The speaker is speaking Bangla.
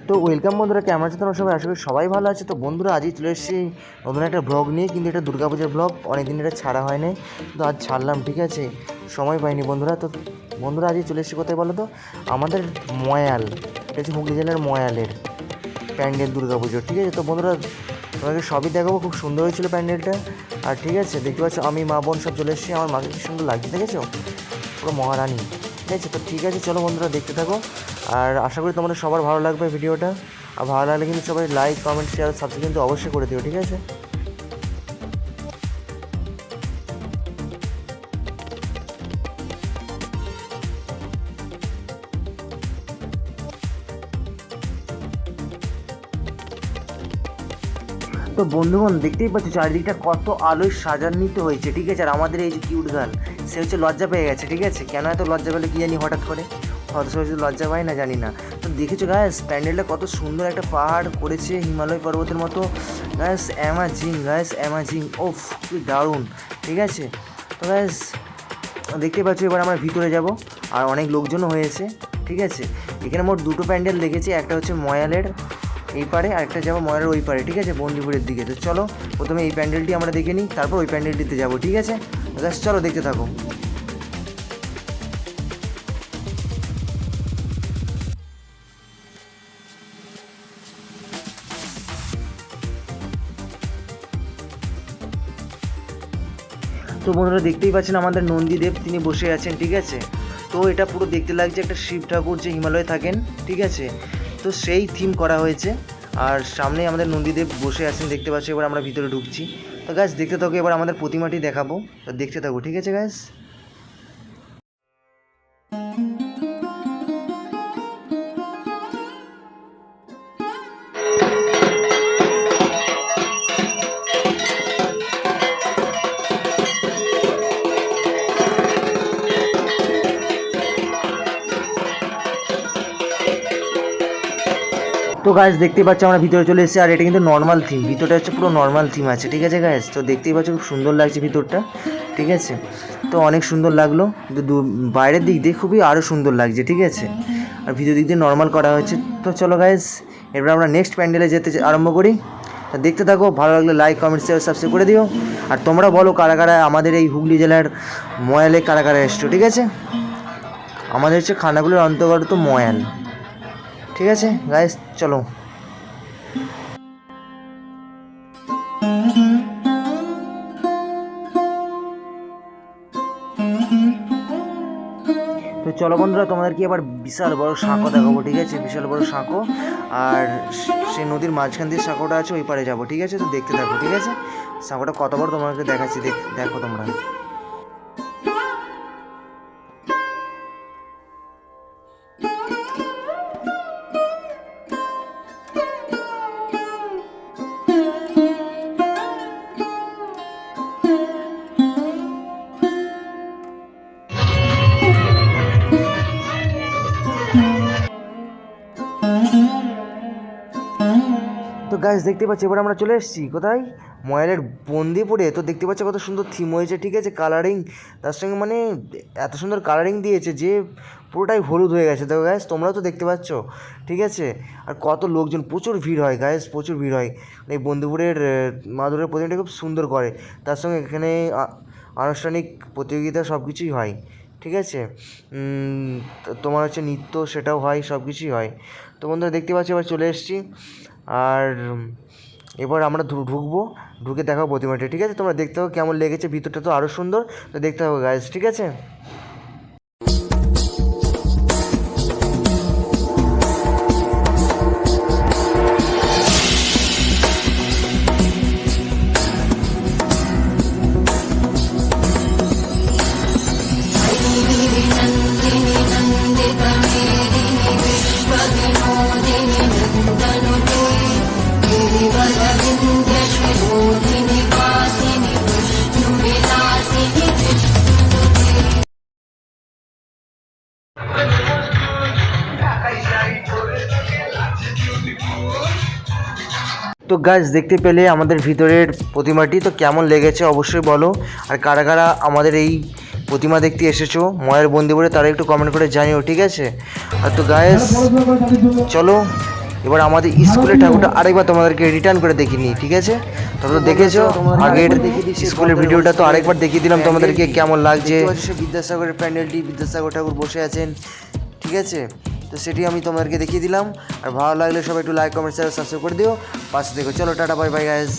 তো ওয়েলকাম বন্ধুরা, কেমন আছে তোমরা সবাই? আশা করি সবাই ভালো আছে। তো বন্ধুরা, আজই চলে এসেছি নতুন একটা ব্লগ নিয়ে, কিন্তু এটা দুর্গাপূজার ব্লগ। অনেকদিন এটা ছাড়া হয়নি, তো আজ ছাড়লাম, ঠিক আছে? সময় পাইনি বন্ধুরা। তো বন্ধুরা, আজই চলে এসেছি কোথায় বলো তো? আমাদের ময়াল, এটা হচ্ছে হুগলি জেলার ময়ালের প্যান্ডেল দুর্গাপুজোর, ঠিক আছে? তো বন্ধুরা, তোমাকে সবই দেখাবো। খুব সুন্দর হয়েছিল প্যান্ডেলটা। আর ঠিক আছে, দেখতে পাচ্ছ আমি মা বোন সব চলে এসেছি। আমার মাকে কি সুন্দর লাগছে, দেখেছো? পুরো মহারানী, ঠিক আছে? তো ঠিক আছে, চলো বন্ধুরা, দেখতে থাকো। আর আশা করি তোমাদের সবার ভালো লাগবে ভিডিওটা। আর ভালো লাগলে কিন্তু সবাই লাইক, কমেন্ট, শেয়ার, সাবস্ক্রাইব কিন্তু অবশ্যই করে দিও, ঠিক আছে? তো বন্ধুগণ, দেখতেই পাচ্ছ চারিদিকটা কত আলোয় সাজান্বিত হয়েছে, ঠিক আছে? আর আমাদের এই যে কিউট গার্ল, সে হচ্ছে লজ্জা পেয়ে গেছে, ঠিক আছে? কেন এত লজ্জা পেলে কি জানি, হঠাৎ করে হয়তো লজ্জা পায় না, জানি না। তো দেখেছো গাইস, প্যান্ডেলটা কত সুন্দর একটা পাহাড় করেছে হিমালয় পর্বতের মতো। গাইস অ্যামাজিং ওফ, কি দারুণ, ঠিক আছে? তো গাইস, দেখতে পাচ্ছ, এবার আমরা ভিতরে যাব। আর অনেক লোকজনও হয়েছে, ঠিক আছে? এখানে মোট দুটো প্যান্ডেল দেখেছি, একটা হচ্ছে ময়ালের এই পারে, আরেকটা যাবো ময়ালের ওই পারে, ঠিক আছে? বন্দিপুরের দিকে। তো চলো প্রথমে এই প্যান্ডেলটি আমরা দেখে নিই, তারপর ওই প্যান্ডেলটিতে যাবো, ঠিক আছে? জাস্ট চলো, দেখতে থাকো। তো বন্ধুরা, দেখতেই পাচ্ছেন আমাদের নন্দীদেব, তিনি বসে আছেন, ঠিক আছে? তো এটা পুরো দেখতে লাগছে একটা শিব ঠাকুর যে হিমালয়ে থাকেন, ঠিক আছে? তো সেই থিম করা হয়েছে। আর সামনে আমাদের নন্দীদেব বসে আছেন, দেখতে পাচ্ছি। এবার আমরা ভিতরে ঢুকছি। তো গাছ দেখতে থাকো, এবার আমাদের প্রতিমাটি দেখাবো, তো দেখতে থাকো, ঠিক আছে গাছ? তো গাইস, দেখতেই পাচ্ছ আমরা ভিতরে চলে এসেছি। আর এটা কিন্তু নর্মাল থিম, ভিতরটা হচ্ছে পুরো নর্মাল থিম আছে, ঠিক আছে গাইস? তো দেখতেই পাচ্ছ খুব সুন্দর লাগছে ভিতরটা, ঠিক আছে? তো অনেক সুন্দর লাগলো, কিন্তু বাইরের দিক দিয়ে খুবই আরও সুন্দর লাগছে, ঠিক আছে? আর ভিতর দিক দিয়ে নর্মাল করা হয়েছে। তো চলো গাইস, এবার আমরা নেক্সট প্যান্ডেলে যেতে আরম্ভ করি। তা দেখতে থাকো, ভালো লাগলে লাইক, কমেন্ট, শেয়ার, সাবস্ক্রাইব করে দিও। আর তোমরা বলো কারা কারা আমাদের এই হুগলি জেলার ময়ালে কারা কারা এসছো, ঠিক আছে? আমাদের হচ্ছে খানাগুলোর অন্তর্গত ময়াল, ঠিক আছে গাইস? চলো। তো চলো বন্ধুরা, তোমাদেরকে এবার বিশাল বড় সাঁকো দেখাবো, ঠিক আছে? বিশাল বড় সাঁকো। আর সে নদীর মাঝখান দিয়ে সাঁকোটা আছে, ওই পারে যাবো, ঠিক আছে? তো দেখতে থাকো, ঠিক আছে? সাঁকোটা কত বড় তোমাদেরকে দেখাচ্ছি, দেখো তোমরা। তো গাইস, দেখতে পাচ্ছি এবার আমরা চলে এসেছি কোথায়? ময়ালের বন্দিপুরে। তো দেখতে পাচ্ছ কত সুন্দর থিম হয়েছে, ঠিক আছে? কালারিং তার সঙ্গে, মানে এত সুন্দর কালারিং দিয়েছে যে পুরোটাই হলুদ হয়ে গেছে। দেখো গাইস, তোমরাও তো দেখতে পাচ্ছ, ঠিক আছে? আর কত লোকজন, প্রচুর ভিড় হয় গাইস, প্রচুর ভিড় হয়। এই বন্দিপুরের মা দুর্গার প্রতিমাটা খুব সুন্দর করে। তার সঙ্গে এখানে আনুষ্ঠানিক প্রতিযোগিতা সব কিছুই হয়, ঠিক আছে? তোমার হচ্ছে নৃত্য, সেটাও হয়, সব কিছুই হয়। তো বন্ধুরা, দেখতে পাচ্ছি এবার চলে এসেছি। আর এবার আমরা ঢুকবো, ঢুকে দেখাবো প্রতিমাটি, ঠিক আছে? তোমরা দেখতে হবে কেমন লেগেছে, ভিতরটা তো আরও সুন্দর। তো দেখতে হবে গাইস, ঠিক আছে? তো গাইস দেখতে পেলে আমাদের ভিতরের প্রতিমাটি, তো কেমন লেগেছে অবশ্যই বলো। আর কারা কারা আমাদের এই প্রতিমা দেখতে এসেছো ময়ের বন্দিপুরে তারা একটু কমেন্ট করে জানিও, ঠিক আছে। আর তো গাইস চলো এবার আমাদের স্কুলের ঠাকুরটা আরেকবার তোমাদেরকে রিটার্ন করে দেখিয়ে নিই, ঠিক আছে। তোমরা তো দেখেছো আগের স্কুলের ভিডিওটা, তো আরেকবার দেখিয়ে দিলাম তোমাদেরকে কেমন লাগছে। বিদ্যাসাগরের প্যান্ডেলটি, বিদ্যাসাগর ঠাকুর বসে আছেন, ঠিক আছে। তো সেটি আমি তোমাদেরকে দেখিয়ে দিলাম। আর ভালো লাগলে সবাই একটু লাইক কমেন্ট শেয়ার সাবস্ক্রাইব করে দিও, পাশে দেখো। চলো টাটা বাই বাই গাইস।